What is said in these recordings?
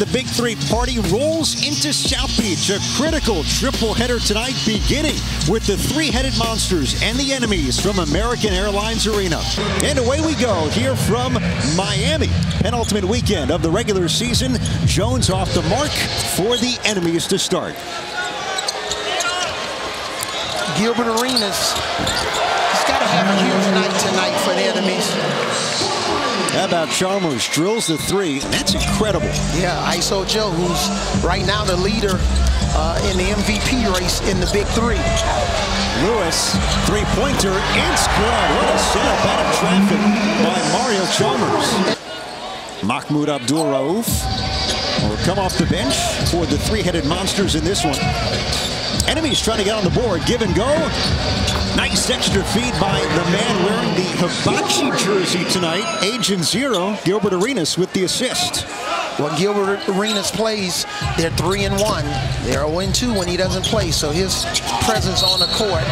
The Big Three party rolls into South Beach. A critical triple-header tonight, beginning with the three-headed monsters and the enemies from American Airlines Arena. And away we go here from Miami. Penultimate weekend of the regular season. Jones off the mark for the enemies to start. Gilbert Arenas, he's got to have a huge night tonight for the enemies. How about Chalmers drills the three? That's incredible. Yeah, ISO Joe, who's right now the leader in the MVP race in the Big Three. Lewis, three-pointer, it's good. What a setup out of traffic by Mario Chalmers. Mahmoud Abdul-Rauf will come off the bench for the three-headed monsters in this one. Enemies trying to get on the board. Give and go. Nice extra feed by the man wearing the Hibachi jersey tonight. Agent Zero, Gilbert Arenas with the assist. When Gilbert Arenas plays, they're 3-1. They're 0-2 when he doesn't play. So his presence on the court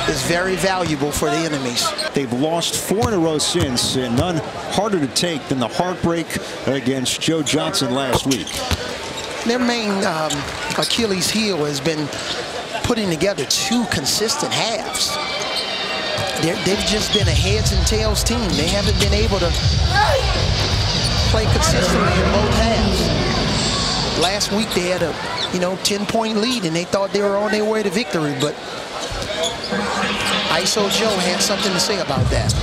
is very valuable for the enemies. They've lost 4 in a row since, and none harder to take than the heartbreak against Joe Johnson last week. Their main Achilles heel has been putting together 2 consistent halves. They've just been a heads and tails team. They haven't been able to play consistently in both halves. Last week they had a 10-point lead and they thought they were on their way to victory, but ISO Joe had something to say about that.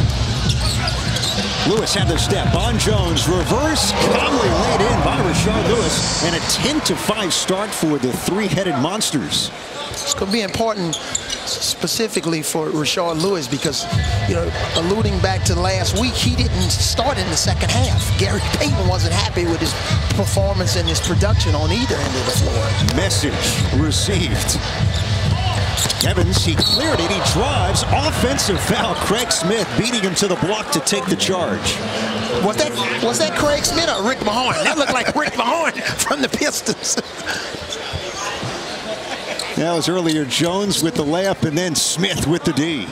Lewis had the step on Jones. Reverse, calmly laid in by Rashard Lewis. And a 10-5 start for the three-headed monsters. It's going to be important specifically for Rashard Lewis because, alluding back to last week, he didn't start in the second half. Gary Payton wasn't happy with his performance and his production on either end of the floor. Message received. Evans, he cleared it, he drives, offensive foul. Craig Smith beating him to the block to take the charge. Was that Craig Smith or Rick Mahorn? That looked like Rick Mahorn from the Pistons. That was earlier Jones with the layup and then Smith with the D.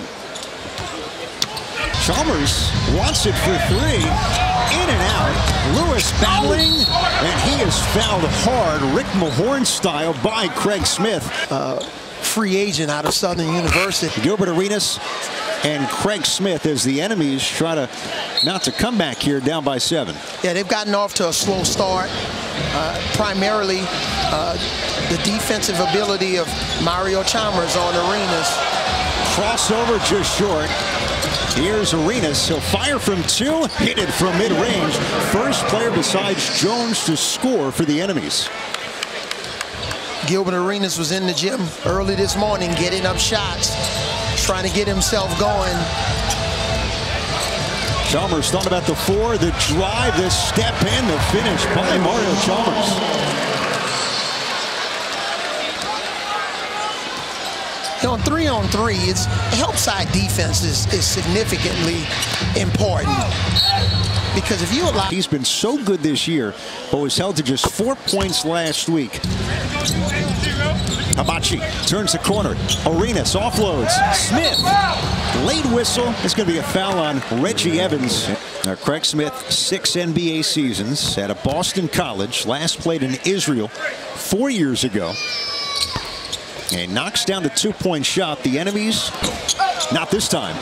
Chalmers wants it for 3. In and out. Lewis battling, and he is fouled hard, Rick Mahorn style, by Craig Smith. Free agent out of Southern University. Gilbert Arenas and Craig Smith as the enemies try to not to come back here down by 7. Yeah, they've gotten off to a slow start. Primarily the defensive ability of Mario Chalmers on Arenas. Crossover just short. Here's Arenas. He'll fire from 2, hit it from mid-range. First player besides Jones to score for the enemies. Gilbert Arenas was in the gym early this morning getting up shots, trying to get himself going. Chalmers thought about the 4, the drive, the step, and the finish by Mario Chalmers. On 3-on-3, it's help side defense is significantly important. Because if you allow... He's been so good this year, but was held to just 4 points last week. Hibachi turns the corner. Arenas offloads. Smith. Late whistle. It's going to be a foul on Reggie Evans. Now, Craig Smith, 6 NBA seasons at a Boston college. Last played in Israel 4 years ago. And knocks down the 2-point shot. The enemies, not this time.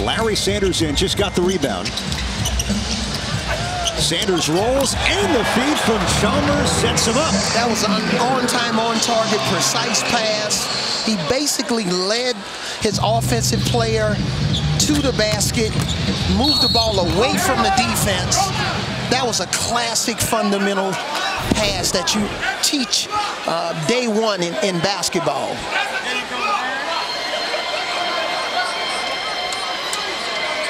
Larry Sanders in, just got the rebound. Sanders rolls, and the feed from Chalmers sets him up. That was an on-time, on-target, precise pass. He basically led his offensive player to the basket, moved the ball away from the defense. That was a classic fundamental pass that you teach day one in basketball.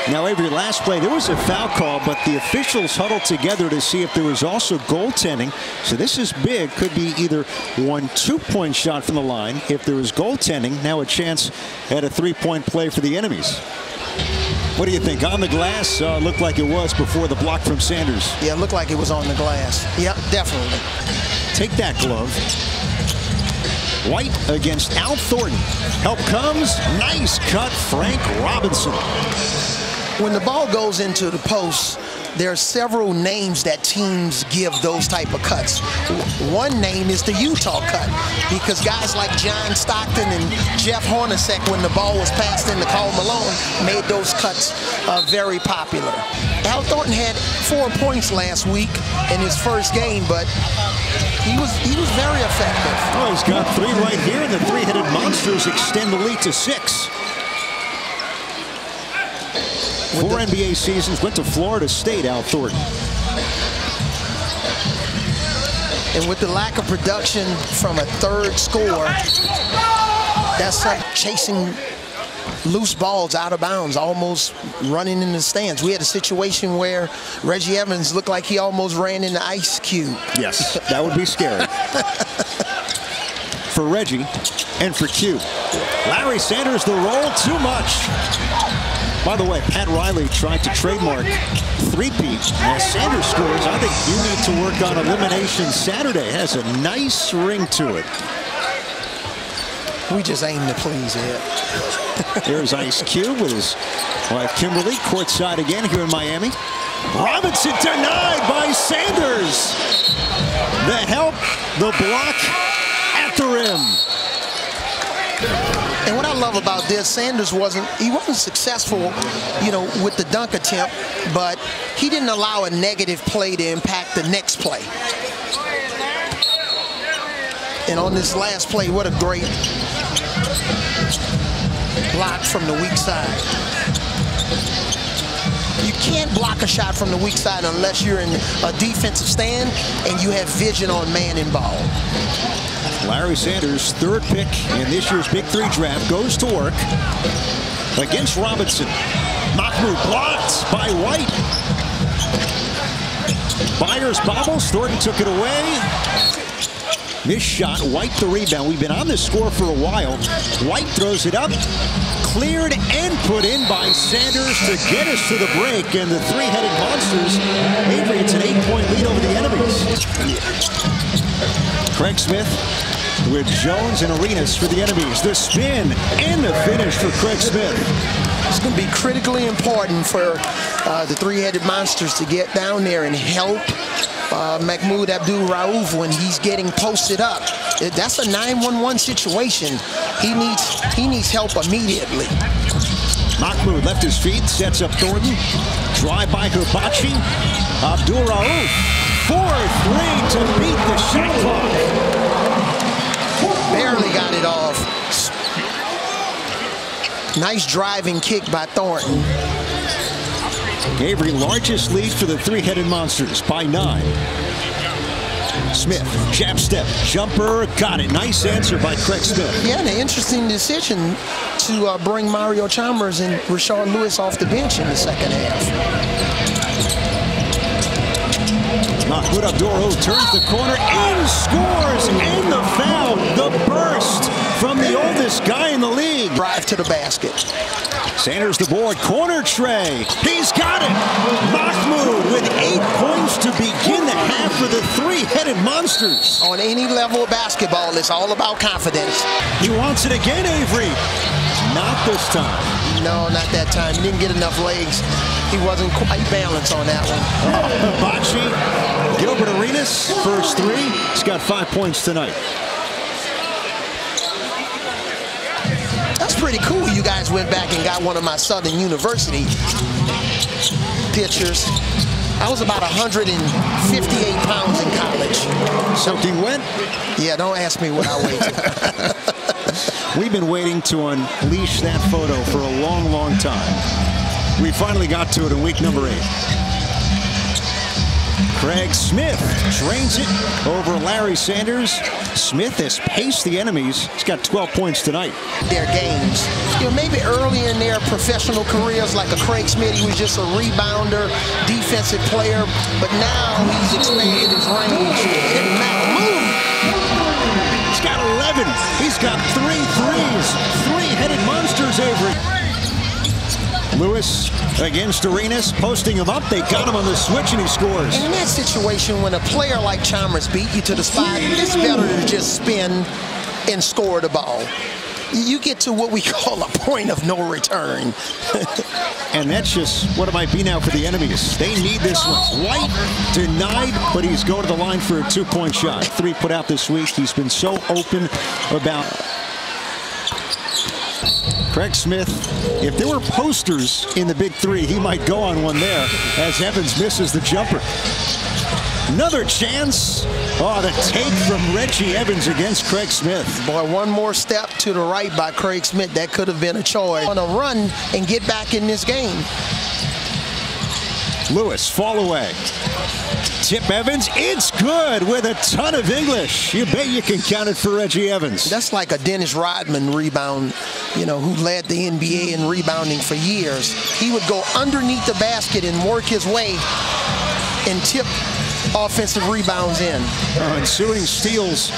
Now, Avery, last play, there was a foul call, but the officials huddled together to see if there was also goaltending. So this is big. Could be either 1 2-point shot from the line. If there was goaltending, now a chance at a 3-point play for the enemies. What do you think? On the glass, looked like it was before the block from Sanders. Yeah, it looked like it was on the glass. Yep, definitely. Take that glove. White against Al Thornton. Help comes. Nice cut, Frank Robinson. When the ball goes into the post, there are several names that teams give those type of cuts. One name is the Utah cut, because guys like John Stockton and Jeff Hornacek, when the ball was passed into Karl Malone, made those cuts very popular. Al Thornton had 4 points last week in his first game, but he was very effective. Oh, he's got 3 right here, and the three-headed Monsters extend the lead to 6. 4 NBA seasons, went to Florida State, Al Thornton. And with the lack of production from a third scorer, that's like chasing loose balls out of bounds, almost running in the stands. We had a situation where Reggie Evans looked like he almost ran into Ice Cube. Yes, that would be scary. For Reggie and for Q. Larry Sanders, the roll, too much. By the way, Pat Riley tried to trademark three-peat. As Sanders scores, I think you need to work on Elimination Saturday. It has a nice ring to it. We just aim to please it. There's Ice Cube with his wife Kimberly, courtside again here in Miami. Robinson denied by Sanders. The help, the block at the rim. And what I love about this, Sanders wasn't successful, you know, with the dunk attempt, but he didn't allow a negative play to impact the next play. And on this last play, what a great block from the weak side. You can't block a shot from the weak side unless you're in a defensive stand and you have vision on man and ball. Larry Sanders, 3rd pick in this year's Big 3 draft, goes to work against Robinson. Mahmoud blocked by White. Byers bobbles. Thornton took it away. Missed shot. White the rebound. We've been on this score for a while. White throws it up. Cleared and put in by Sanders to get us to the break. And the three-headed Monsters, Avery, it's an 8-point lead over the enemies. Craig Smith with Jones and Arenas for the enemies. The spin and the finish for Craig Smith. It's going to be critically important for the three-headed Monsters to get down there and help Mahmoud Abdul-Rauf when he's getting posted up. That's a 9-1-1 situation. He needs help immediately. Mahmoud left his feet, sets up Thornton. Drive by Hibachi. Abdul-Rauf, 4-3 to beat the shot clock. Barely got it off. Nice driving kick by Thornton. Avery, largest lead for the three-headed Monsters by 9. Smith, jab step, jumper, got it. Nice answer by Craig Smith. Yeah, and an interesting decision to bring Mario Chalmers and Rashard Lewis off the bench in the second half. Mahmoud Abdul-Rauf turns the corner and scores, and the foul, the burst from the oldest guy in the league. Drive to the basket. Sanders the board, corner tray. He's got it. Mahmoud with 8 points to begin the half for the three-headed Monsters. On any level of basketball, it's all about confidence. He wants it again, Avery. Not this time. No, not that time. He didn't get enough legs. He wasn't quite balanced on that one. Hibachi, Gilbert Arenas, first 3. He's got 5 points tonight. That's pretty cool. You guys went back and got one of my Southern University pictures. I was about 158 pounds in college. Soaking wet? Yeah, don't ask me what I weighed. We've been waiting to unleash that photo for a long, long time. We finally got to it in week number 8. Craig Smith drains it over Larry Sanders. Smith has paced the enemies. He's got 12 points tonight. Their games. You know, maybe early in their professional careers, like a Craig Smith, he was just a rebounder, defensive player. But now he's expanded his range. And Mahmoud, he's got 11. He's got 3 threes. Three-headed Monsters, Avery. Lewis against Arenas, posting him up. They got him on the switch, and he scores. And in that situation, when a player like Chalmers beat you to the spot, it's better to just spin and score the ball. you get to what we call a point of no return. And that's just what it might be now for the enemies. They need this one. White denied, but he's going to the line for a 2-point shot. 3 put out this week. He's been so open about Craig Smith. If there were posters in the big 3, he might go on one there as Evans misses the jumper. Another chance. Oh, the take from Reggie Evans against Craig Smith. Boy, one more step to the right by Craig Smith. That could have been a choice. On a run and get back in this game. Lewis, fall away. Tip Evans, it's good with a ton of English. You bet you can count it for Reggie Evans. That's like a Dennis Rodman rebound, you know, who led the NBA in rebounding for years. He would go underneath the basket and work his way and tip offensive rebounds in. Ensuing steals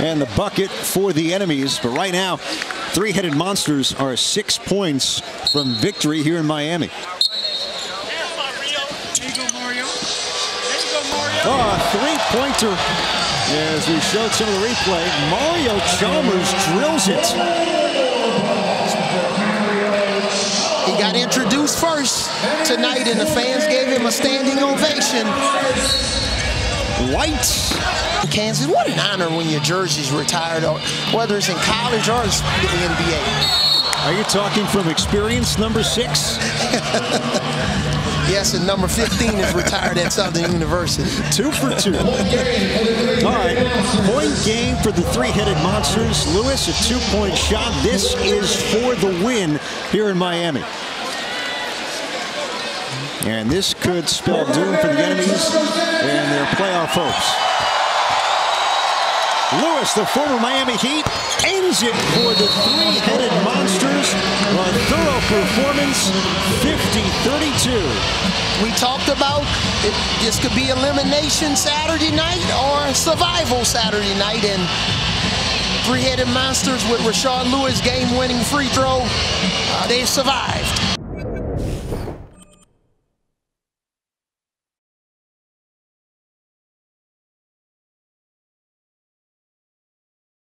and the bucket for the enemies. But right now, three-headed monsters are 6 points from victory here in Miami. Oh, a three-pointer. As we showed some of the replay, Mario Chalmers drills it. He got introduced first tonight, and the fans gave him a standing ovation. White. Kansas, what an honor when your jersey's retired, or whether it's in college or the NBA. Are you talking from experience, number 6? Yes, and number 15 is retired at Southern University. 2 for 2. All right, point game for the three-headed monsters. Lewis, a 2-point shot. This is for the win here in Miami. And this could spell doom for the enemies and their playoff hopes. Lewis, the former Miami Heat, ends it for the three-headed monsters. A thorough performance, 50-32. We talked about this could be elimination Saturday night or survival Saturday night, and three-headed monsters with Rashard Lewis game-winning free throw, they survived.